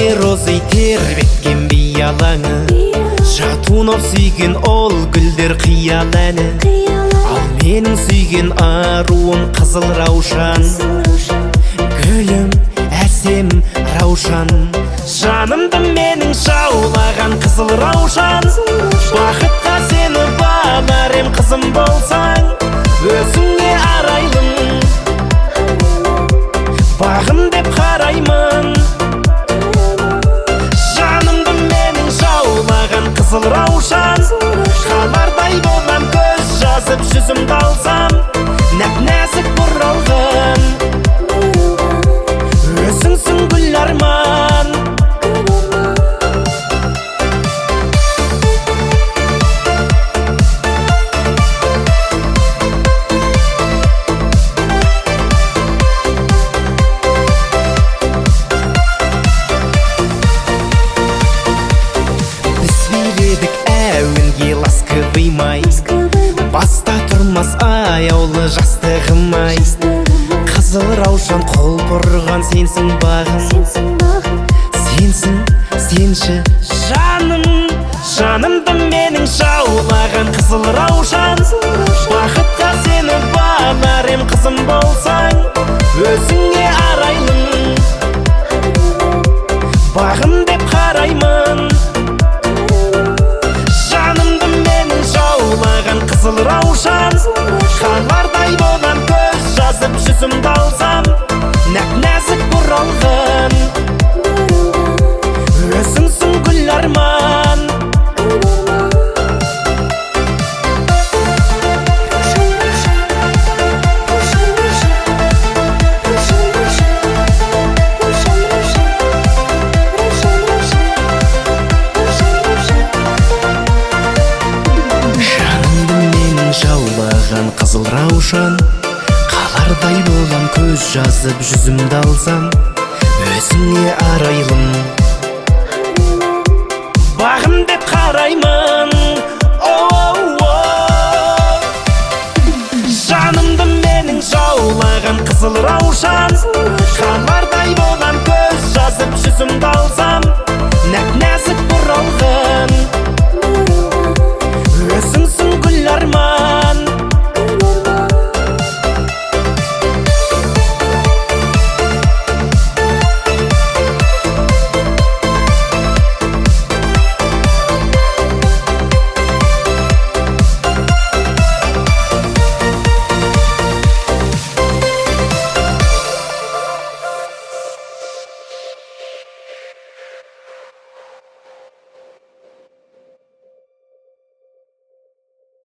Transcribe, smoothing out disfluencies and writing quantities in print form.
өзіңе розы тербеткен биялаңы, жатунов сүйген ол гүлдер қиял әні. Ал менің сүйген аруым қызыл раушан, гүлім әсем раушан. Жанымды менің жаулаған қызыл раушан, бақытқа сені балар ем қызым болсаң. Өзіңе арайлым, бағым деп қараймын. Жанымды менің жаулаған қызыл раушан, қалардай болам көз жазып жүзімді алсам. Нәп-нәзік бұралғын, өзіңсің гүл арман. Ласковый май, баста тұрмас аяулы жастығым-ай. Қызыл раушан қол бұрған сенсің бағым, сенсің, сенші жаным. Жанымды менің жаулаған қызыл раушан, бақытқа сені балар ем қызым болсаң. Өзіңе арайлым, бағым деп қараймын. Қызыл раушан, қалардай болам көз жазып жүзімді алсам. Нәп-нәзік бұралғын, өзіңсің гүл арман. Қызыл раушан, қалардай болам көз жазып жүзімді алсам. Өзіңе арайлым,